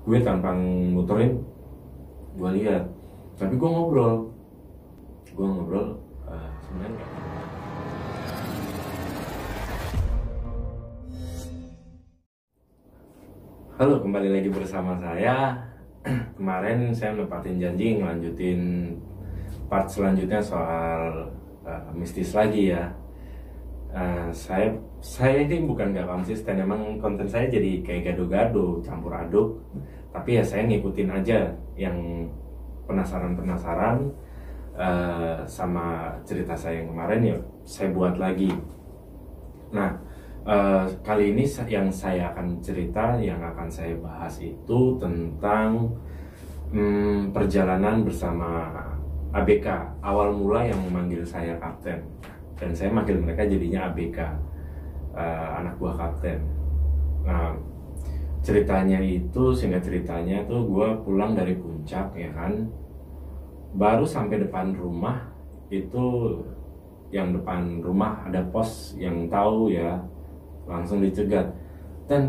gue tanpa muterin, gue lihat, tapi gue ngobrol sebenarnya nggak. Halo, kembali lagi bersama saya. Kemarin saya menepatin janji ngelanjutin part selanjutnya soal mistis lagi ya. Saya ini bukan gak konsisten, emang konten saya jadi kayak gado-gado, campur aduk. Tapi ya saya ngikutin aja yang penasaran sama cerita saya yang kemarin, ya saya buat lagi. Nah, kali ini yang saya akan cerita, yang akan saya bahas itu tentang perjalanan bersama ABK. Awal mula yang memanggil saya kapten, dan saya manggil mereka jadinya ABK, anak buah kapten. Nah, ceritanya itu, singkat ceritanya tuh gue pulang dari puncak ya kan, baru sampai depan rumah itu, yang depan rumah ada pos yang tahu ya, langsung dicegat, ten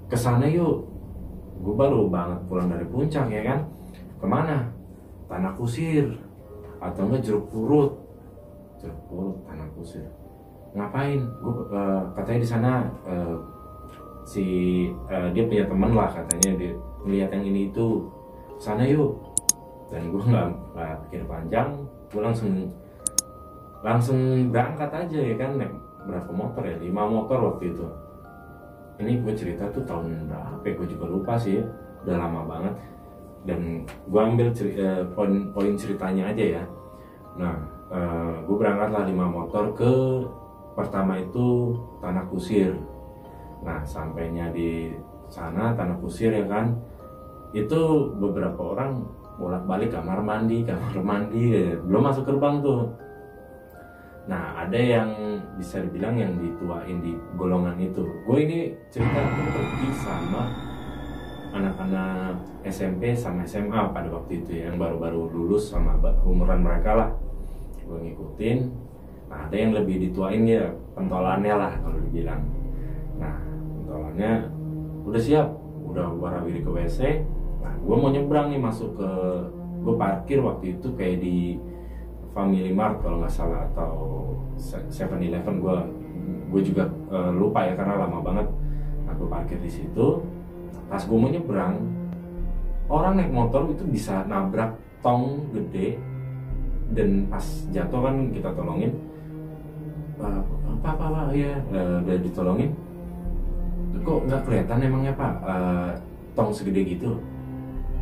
kesana yuk. Gue baru banget pulang dari puncak ya kan, kemana? Tanah Kusir atau enggak Jeruk Purut, Tanah Kusir. Ngapain? Gue katanya di sana dia punya teman lah, katanya dia melihat yang ini itu, sana yuk. Dan gue nggak pikir panjang, gue langsung berangkat aja ya kan. Naik berapa motor ya, 5 motor waktu itu. Ini gue cerita tuh tahun berapa ya, gue juga lupa sih ya, udah lama banget. Dan gue ambil poin ceritanya aja ya. Nah, gue berangkatlah 5 motor ke, pertama itu Tanah Kusir. Nah, sampainya di sana Tanah Kusir ya kan, itu beberapa orang bolak-balik kamar mandi ya. Belum masuk gerbang tuh. Nah, ada yang bisa dibilang yang dituain di golongan itu. Gue ini cerita tuh pergi sama anak-anak SMP sama SMA pada waktu itu, yang baru-baru lulus sama umuran mereka lah. Gue ngikutin. Nah, ada yang lebih dituain ya, pentolannya lah kalau dibilang. Nah, pentolannya udah siap, udah warawiri ke WC. Nah, gue mau nyebrang nih, masuk ke, gue parkir waktu itu kayak di Family Mart kalau nggak salah, atau 7-Eleven, gue juga lupa ya karena lama banget. Nah, gue parkir di situ. Pas gue mau nyebrang, orang naik motor itu bisa nabrak tong gede, dan pas jatuh kan kita tolongin, apa ya, udah ditolongin. Kok nggak kelihatan emangnya Pak, tong segede gitu?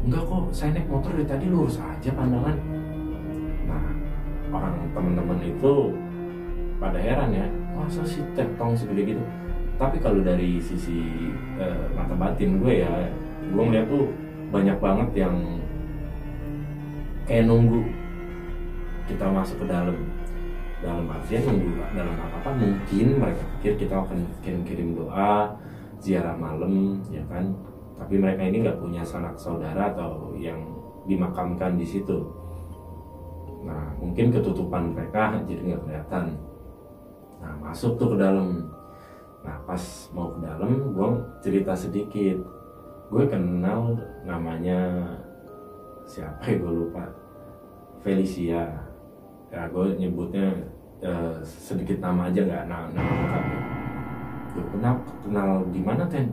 Enggak kok, saya naik motor dari tadi lurus aja pandangan. Nah, orang teman-teman itu pada heran ya, masa sih tong segede gitu. Tapi kalau dari sisi mata batin gue ya, gue ngeliat tuh banyak banget yang kayak nunggu kita masuk ke dalam artian nunggu dalam apa, mungkin mereka pikir kita akan kirim doa ziarah malam ya kan. Tapi mereka ini nggak punya sanak saudara atau yang dimakamkan di situ. Nah, mungkin ketutupan mereka jadi nggak kelihatan. Nah, masuk tuh ke dalam. Nah, pas mau ke dalam, gue cerita sedikit. Gue kenal namanya siapa ya, gue lupa. Felicia. Ya, gue nyebutnya sedikit nama aja, nggak nama lengkapnya. Gue kenal di mana Ten?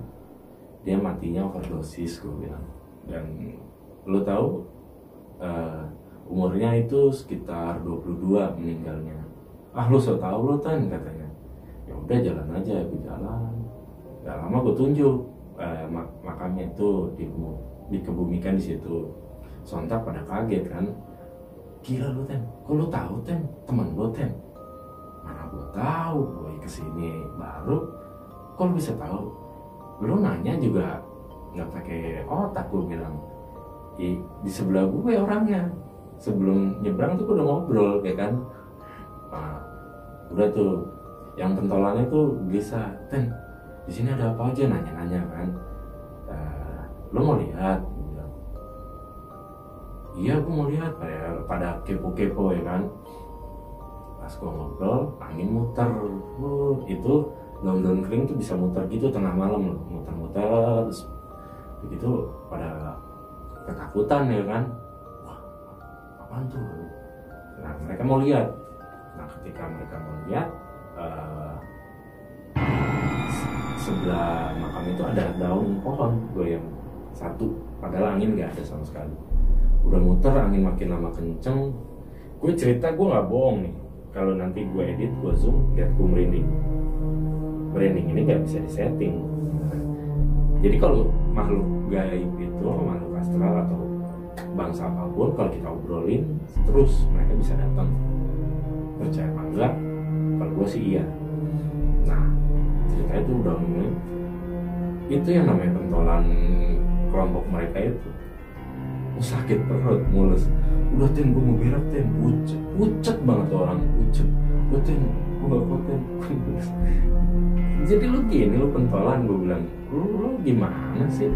Dia matinya overdosis, gue bilang. Dan lo tahu umurnya itu sekitar 22 meninggalnya. Ah, lo so tau lo Ten, katanya. Ya udah, jalan aja. Gue jalan, gak lama gue tunjuk makamnya itu dikebumikan di situ. Sontak pada kaget kan, gila lo Ten, kok lo tahu Ten, teman lo Ten? Mana gue tahu, gue kesini baru, kok lo bisa tahu? Lo nanya juga nggak pakai otak, gue bilang. Di sebelah gue orangnya, sebelum nyebrang tuh gue udah ngobrol ya kan. Nah, udah tuh yang pentolannya tuh bisa, Ten, di sini ada apa aja, nanya-nanya kan. Lo mau lihat? Iya, gue mau lihat. Pada kepo-kepo ya kan. Pas gue ngobrol, angin muter. Itu daun-daun kering tuh bisa muter gitu tengah malam loh, muter-muter terus begitu pada ketakutan ya kan, wah apaan tuh. Nah mereka mau lihat, nah ketika mereka mau lihat sebelah makam itu ada daun pohon goyang satu, padahal angin nggak ada sama sekali. Udah muter, angin makin lama kenceng. Gue cerita, gue nggak bohong nih. Kalau nanti gue edit, gue zoom, lihat gue merinding. Merinding ini nggak bisa disetting. Jadi kalau makhluk gaib itu, makhluk astral atau bangsa apapun, kalau kita obrolin terus mereka bisa datang. Percaya apa enggak? Kalau gue sih iya. Nah cerita itu udah mulai. Itu yang namanya pentolan kelompok mereka itu. Sakit perut, mulus. Udah Tin, gue mau berak Tin, pucet banget tuh orang, pucet. Udah Tin, gue gak kuat Tin. Jadi lu gini, lu pentolan, gue bilang, lu gimana sih?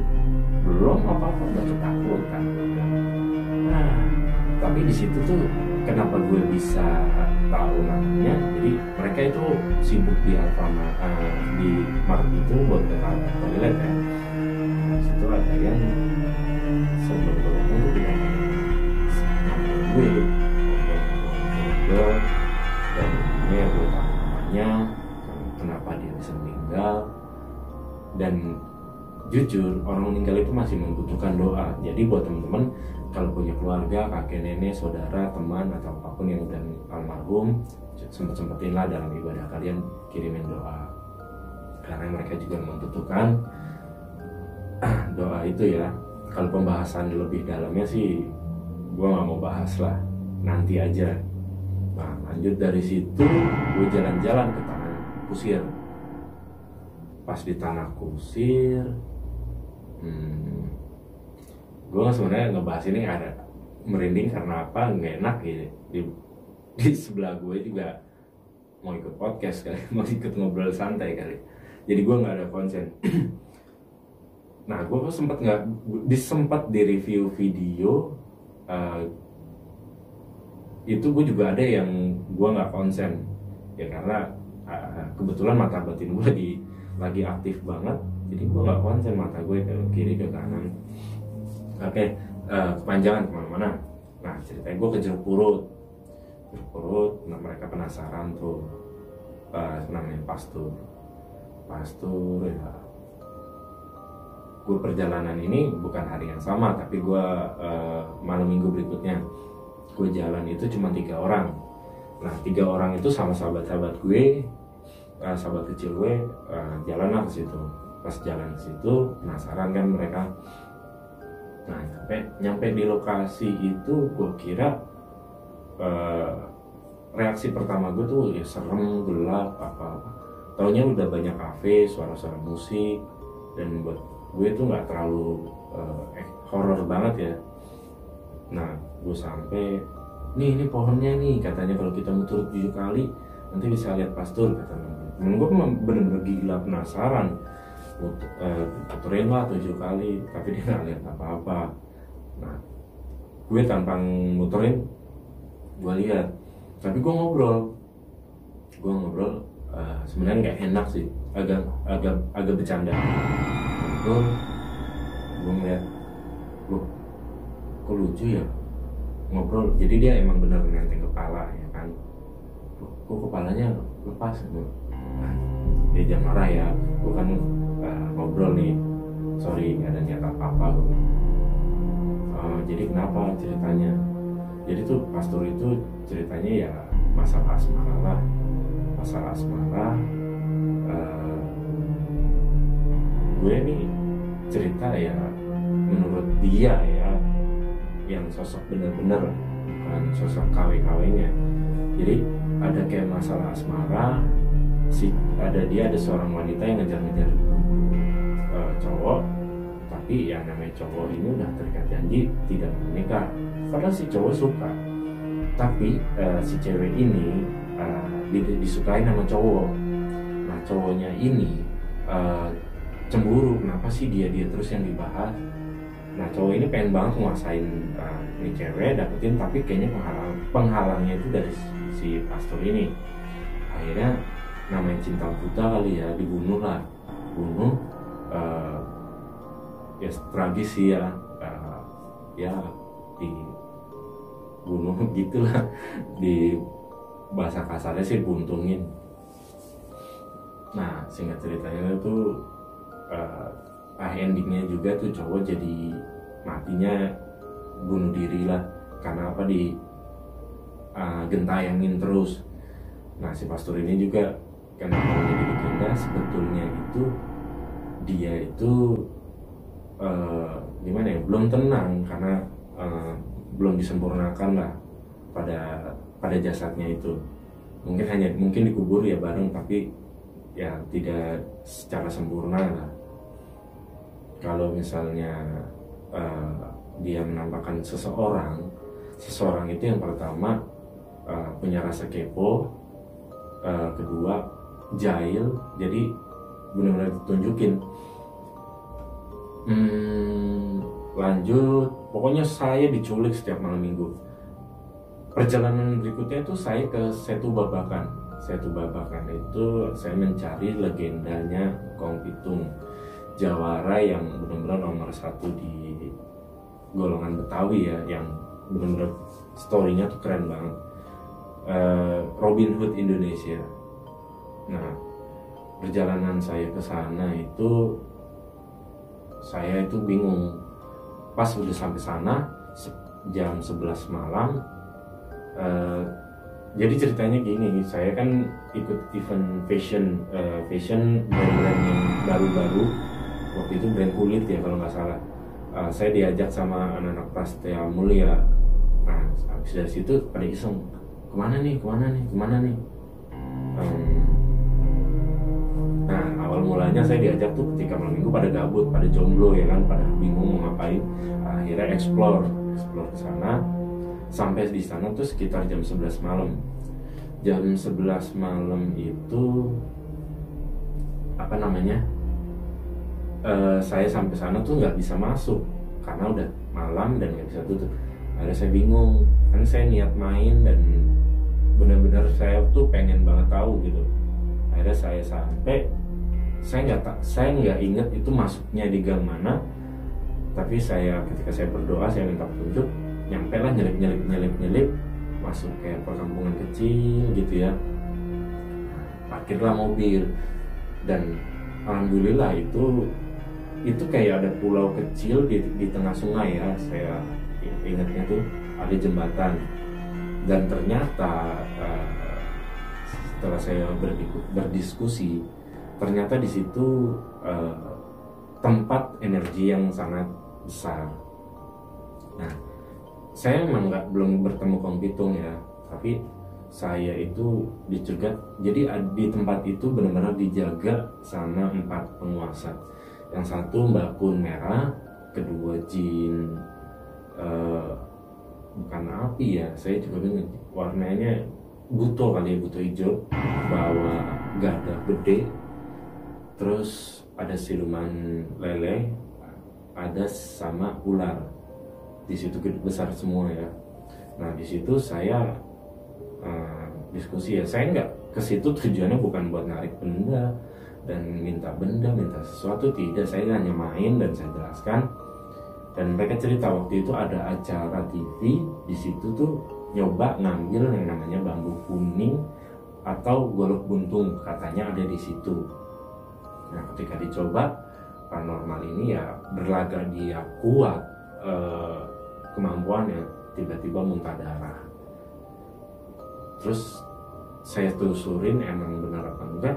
Belum apa-apa, udah ketakutan. Nah, tapi di situ tuh kenapa gue bisa tahu namanya? Jadi mereka itu sibuk di Alfamart, di Mart itu buat ke toilet ya. Di situ ada yang sebelum berhubung tuh bilang gue dan ini gue tahu namanya, kenapa dia bisa meninggal. Dan jujur orang meninggal itu masih membutuhkan doa. Jadi buat teman-teman kalau punya keluarga, kakek nenek, saudara, teman atau apapun yang udah almarhum, sempetin-sempetinlah dalam ibadah kalian kirimin doa, karena mereka juga membutuhkan doa itu ya. Kalau pembahasan lebih dalamnya sih gue nggak mau bahas lah, nanti aja. Nah lanjut dari situ gue jalan-jalan ke Tanah Kusir. Pas di Tanah Kusir gue sebenarnya ngebahas ini ada merinding karena apa, nggak enak gitu. Di sebelah gue juga mau ikut podcast kali, mau ikut ngobrol santai kali, jadi gue nggak ada konsen. Nah gue sempat di review video itu gue juga ada yang gue nggak konsen ya, karena kebetulan mata batin gue lagi aktif banget, jadi gue nggak konsen mata gue ke kiri ke kanan. Oke, kepanjangan kemana-mana. Nah ceritanya gue ke Jeruk Purut. Nah mereka penasaran tuh, namanya Pastur ya. Gue perjalanan ini bukan hari yang sama, tapi gue malam minggu berikutnya gue jalan itu cuma 3 orang. Nah 3 orang itu sama sahabat-sahabat gue, sahabat kecil gue, jalan ke situ. Pas jalan ke situ penasaran kan mereka. Nah nyampe di lokasi itu gue kira reaksi pertama gue tuh ya serem, gelap, apa-apa. Taunya udah banyak kafe, suara-suara musik, dan buat gue tuh nggak terlalu horor banget ya. Nah gue sampai ini pohonnya nih, katanya kalau kita muter 7 kali nanti bisa lihat Pastur, katanya. Dan gue bener-bener gila penasaran, puterin lah 7 kali tapi dia nggak lihat apa-apa. Nah gue tanpa muterin gue lihat, tapi gue ngobrol sebenarnya nggak enak sih, agak bercanda. Gue ngeliat, kok lucu ya ngobrol. Jadi dia emang bener nenteng kepala ya kan, kok kepalanya lepas. Nah, dia jangan marah ya, gue kan ngobrol nih, sorry nggak ada niat apa-apa. Jadi kenapa ceritanya? Jadi tuh Pastur itu ceritanya ya masalah asmara lah, gue nih cerita ya menurut dia ya, yang sosok bener-bener, bukan sosok KW-KW-nya. Jadi ada kayak masalah asmara, ada seorang wanita yang ngejar-ngejar cowok, tapi yang namanya cowok ini udah terikat janji tidak menikah. Padahal si cowok suka, tapi si cewek ini disukai sama cowok. Nah cowoknya ini cemburu, kenapa sih dia terus yang dibahas. Nah cowok ini pengen banget nguasain ini cewek, dapetin, tapi kayaknya penghalangnya itu dari si Pastur ini. Akhirnya namanya cinta buta kali ya, dibunuh lah, bunuh. Ya tragis sih ya, ya dibunuh gitulah, di bahasa kasarnya sih buntungin. Nah singkat ceritanya tuh endingnya juga tuh cowok jadi matinya bunuh diri lah, karena apa, di gentayangin terus. Nah si pastor ini juga kenapa menjadi legenda, sebetulnya itu dia itu gimana ya, belum tenang karena belum disempurnakan lah pada jasadnya itu. Mungkin dikubur ya bareng, tapi ya tidak secara sempurna lah. Kalau misalnya dia menampakkan seseorang itu yang pertama punya rasa kepo, kedua jahil, jadi benar-benar ditunjukin. Lanjut, pokoknya saya diculik setiap malam minggu. Perjalanan berikutnya itu saya ke Setu Babakan itu saya mencari legendanya Kong Pitung, jawara yang benar-benar nomor 1 di golongan Betawi ya, yang benar-benar storynya tuh keren banget. Robin Hood Indonesia. Nah perjalanan saya ke sana itu saya itu bingung. Pas udah sampai sana jam 11 malam. Jadi ceritanya gini, saya kan ikut event fashion brand-brand yang baru-baru. Waktu itu brand kulit ya kalau nggak salah. Saya diajak sama anak-anak Prasetya Mulia. Nah habis dari situ pada iseng, kemana nih. Nah awal mulanya saya diajak tuh ketika malam minggu pada gabut, pada jomblo ya kan, pada bingung mau ngapain. Akhirnya explore ke sana. Sampai di sana tuh sekitar jam 11 malam. Jam 11 malam itu apa namanya? Saya sampai sana tuh nggak bisa masuk karena udah malam dan nggak bisa tutup. Akhirnya saya bingung, kan saya niat main dan benar-benar saya tuh pengen banget tahu gitu. Akhirnya saya sampai, saya nggak inget itu masuknya di gang mana. Tapi ketika saya berdoa, saya minta petunjuk, nyampe lah nyelip masuk kayak perkampungan kecil gitu ya. Parkirlah mobil dan alhamdulillah itu kayak ada pulau kecil di tengah sungai ya. Saya ingatnya tuh ada jembatan, dan ternyata setelah saya berdiskusi, ternyata di situ tempat energi yang sangat besar. Nah saya memang belum bertemu Kong Pitung ya, tapi saya itu dicegat. Jadi di tempat itu benar-benar dijaga sama 4 penguasa. Yang satu Mbak Kun merah, kedua jin bukan api ya, saya juga bingung warnanya, buto kali ya, buto hijau, bawa gada gede, terus ada siluman lele, ada sama ular. Di situ besar semua ya. Nah di situ saya diskusi ya. Saya nggak ke situ tujuannya bukan buat narik benda dan minta sesuatu, tidak. Saya hanya main dan saya jelaskan. Dan mereka cerita waktu itu ada acara TV di situ tuh nyoba ngambil yang namanya bambu kuning atau golok buntung, katanya ada di situ. Nah ketika dicoba, paranormal ini ya berlagak dia kuat kemampuannya, tiba-tiba muntah darah. Terus saya telusurin emang benar apa enggak.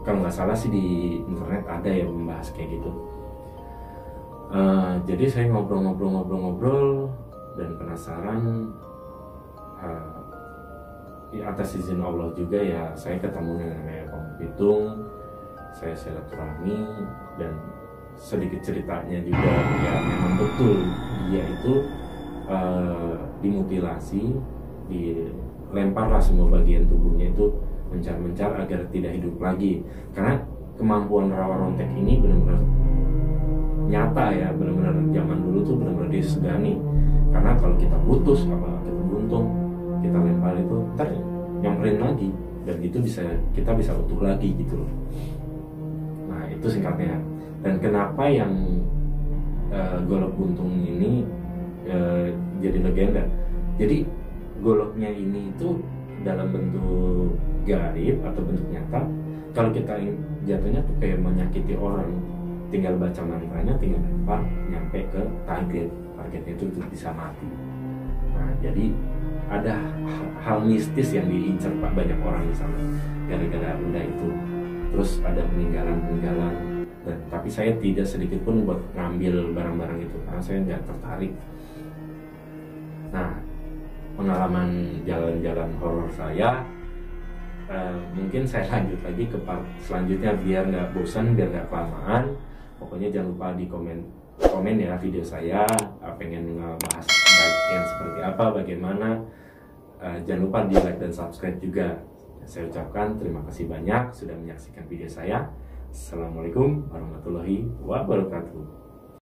Kalau nggak salah sih di internet ada yang membahas kayak gitu. Jadi saya ngobrol dan penasaran. Atas izin Allah juga ya, saya ketemu dengan namanya Kong Pitung. Saya silaturahmi dan sedikit ceritanya juga ya, memang betul dia itu dimutilasi, dilemparlah semua bagian tubuhnya itu mencar-mencar agar tidak hidup lagi. Karena kemampuan rawa rontek ini benar-benar nyata ya, benar-benar zaman dulu tuh benar-benar disegani. Karena kalau kita putus, kalau kita buntung, kita lempar itu ntar nyamperin lagi dan itu kita bisa utuh lagi gitu loh. Nah itu singkatnya. Dan kenapa yang golok buntung ini jadi legenda? Jadi goloknya ini itu dalam bentuk gaib atau bentuk nyata. Kalau kita jatuhnya tuh kayak menyakiti orang, tinggal baca mantranya, tinggal lempar nyampe ke targetnya itu bisa mati. Nah jadi ada hal mistis yang diincar Pak banyak orang di sana gara-gara benda itu. Terus ada peninggalan, dan tapi saya tidak sedikit pun buat ngambil barang-barang itu karena saya nggak tertarik. Nah pengalaman jalan-jalan horor saya mungkin saya lanjut lagi ke part selanjutnya biar nggak bosan, biar nggak kelamaan. Pokoknya jangan lupa di komen ya video saya, pengen ngebahas yang seperti apa, bagaimana. Jangan lupa di like dan subscribe juga. Saya ucapkan terima kasih banyak sudah menyaksikan video saya. Assalamualaikum warahmatullahi wabarakatuh.